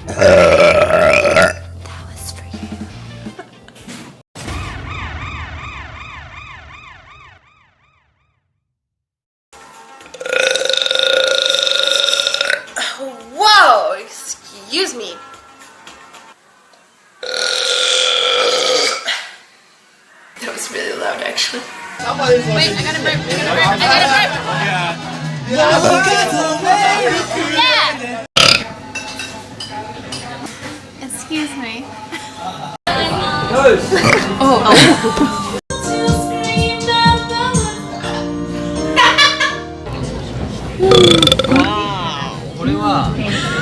That was for you. Whoa! Excuse me. That was really loud, actually. Wait, I gotta burp. I gotta burp. Yeah. Excuse me. Oh.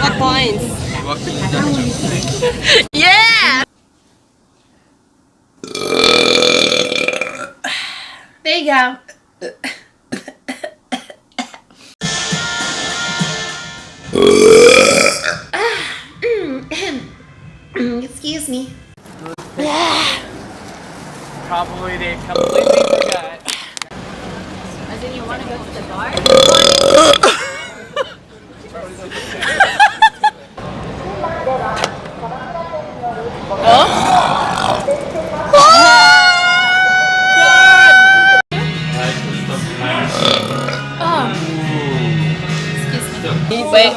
What points? Yeah! There you go. Excuse me. Probably they completely forgot. As in, you want to go to the bar? Wait.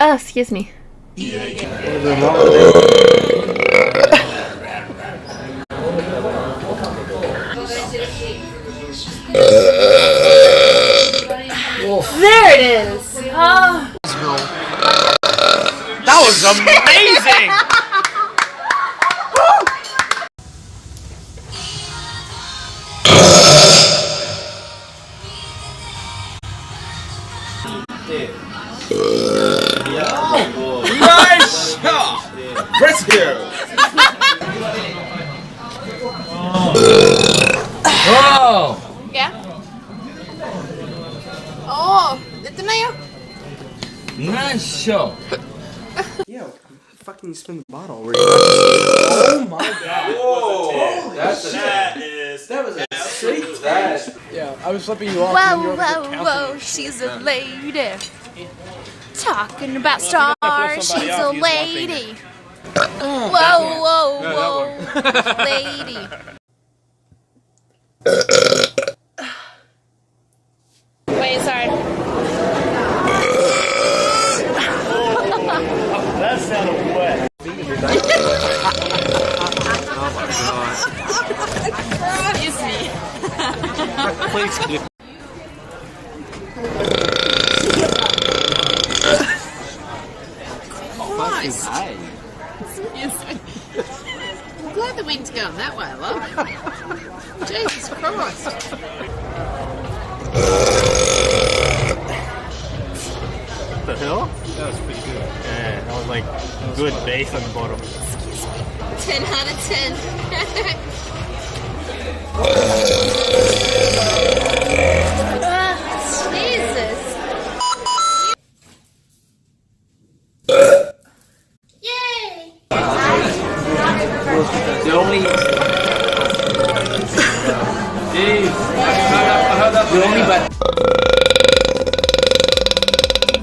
Oh, excuse me. There it is! Oh. That was amazing! Nice shot! Rescue! Oh! Yeah? Oh, ito na yun. Nice shot! Yeah, fucking spin the bottle. Oh my god! Whoa! That was a sick dash. Yeah, I was flipping you off. Whoa, whoa, whoa, she's a lady. Talking about stars, she's a lady. Whoa, whoa, whoa, lady. Wait, sorry. That sounded wet. Excuse me. Please keep. Christ. Excuse me. I'm glad the wind's going that way, love. Jesus Christ. The hill? That was pretty good. Yeah, that was like good base on the bottom. 10 out of 10. Jesus. Yay! The only. The only bad.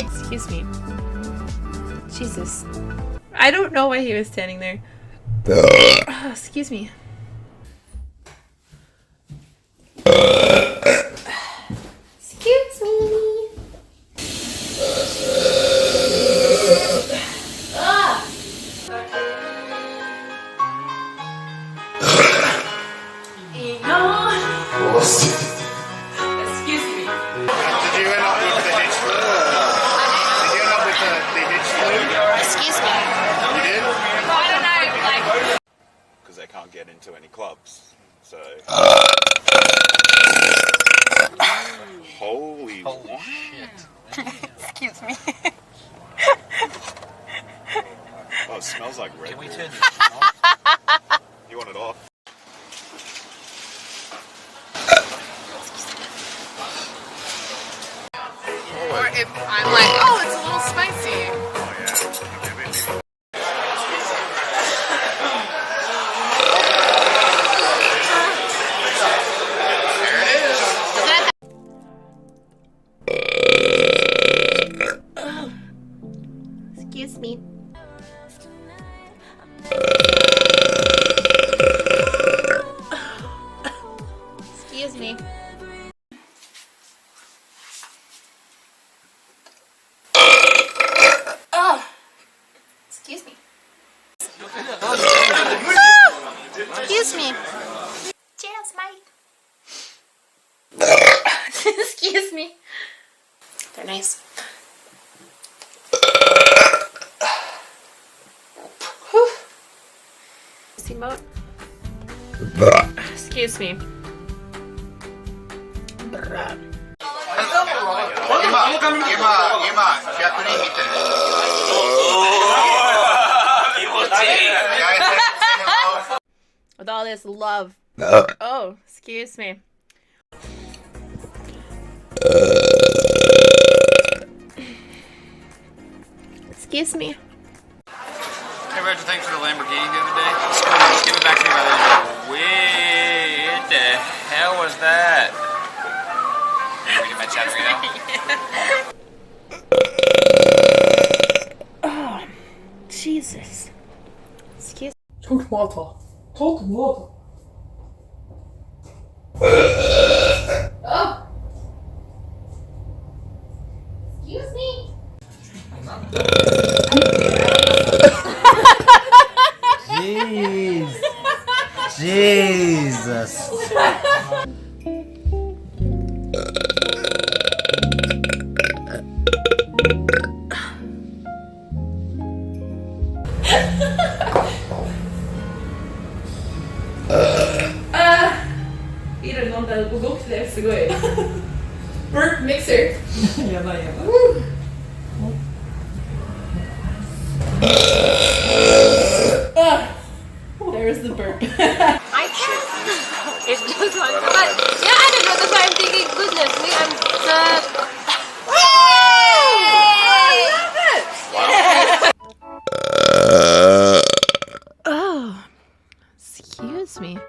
Excuse me. Jesus. I don't know why he was standing there. Oh, excuse me. Excuse me. Excuse me. Did you end up with the hitch? Did you end up with the hitch? Excuse me. You did? I don't know, like... Because they can't get into any clubs, so... Holy shit. Excuse me. Oh, it smells like Red Bull. Can we turn this off? You want it off? if I'm like, oh, it's a little spicy. Excuse me. Excuse me. Oh, excuse me. Excuse me. Cheers, mate. Excuse me. They're nice. Mode. Excuse me. With all this love. Oh, excuse me. Excuse me. Hey, what'd you think for the Lamborghini the other day? Just give it back to me by the end. What the hell was that? Are you reading my chat right now? Oh, Jesus. Excuse Tomato. Tomato. Oh. Excuse me. Jeez. Jesus. Burp mixer. There's the burp. I can't. It's just one. But yeah, I don't know. That's why I'm thinking, goodness me, I'm Oh, excuse me.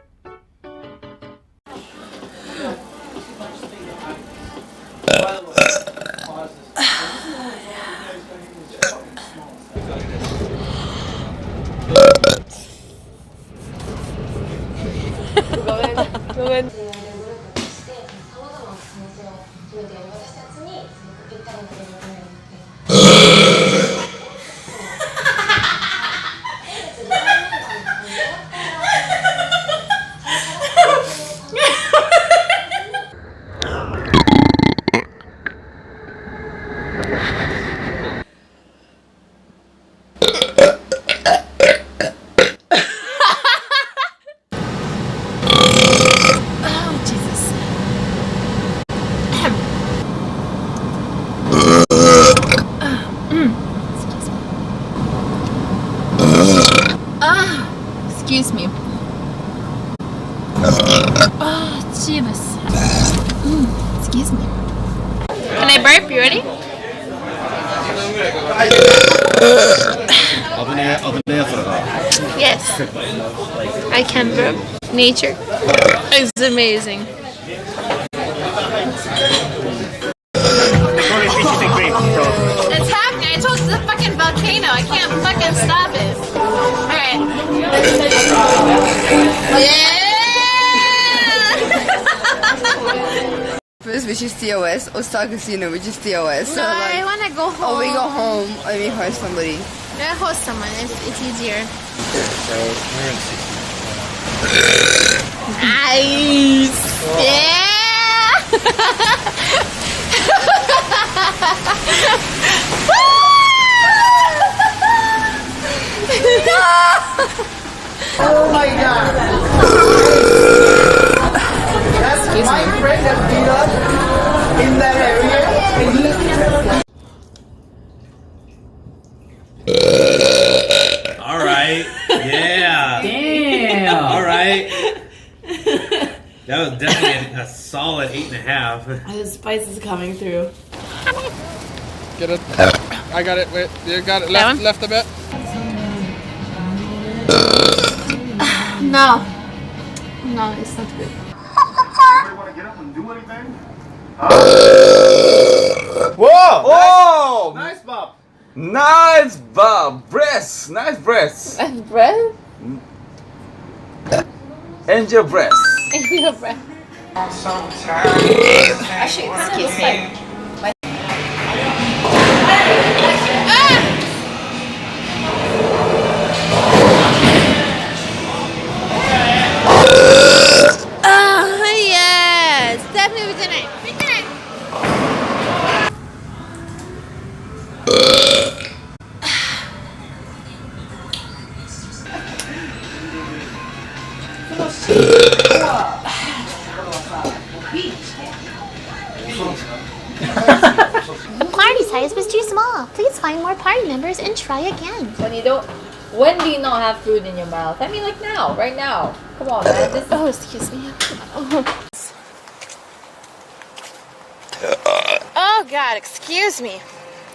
Go in. Excuse me. Oh, jeebus. Excuse me. Can I burp? You ready? Yes. I can burp. Nature is amazing. It's happening. I told you it's a fucking volcano. I can't fucking stop it. Alright. Yeah! First, which is TOS, or Star Casino, which is TOS. So No, like, I wanna go home. oh, we go home. I mean, host somebody. Yeah, host someone. It's easier. Nice. Yeah. Oh my god! That's my friend that beat up in that area. Alright. Yeah. Damn. Alright. That was definitely a solid 8.5. The spice is coming through. Get it. I got it. Wait, you got it. That one? Left a bit. No. No, it's not good. Whoa! Oh! Nice, Bob. Nice, Bob. Breasts. Nice breasts. And breath? Angel breasts. Your breath. Actually, excuse me. Oh, yes. Definitely tonight. Tonight. Party size was too small. Please find more party members and try again. When do you not have food in your mouth? I mean, like now, right now. Come on, man. This Oh, excuse me. Oh, God, excuse me.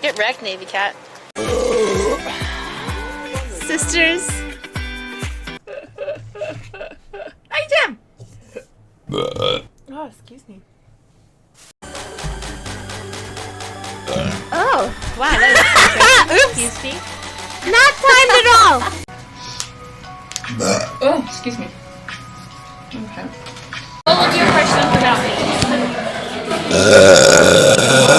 Get wrecked, Navy Cat. Sisters. Hey, Jim. Oh, excuse me. Oh, wow, that is Oops. excuse me. Not timed at all. Oh, excuse me. Okay. What would your question about me?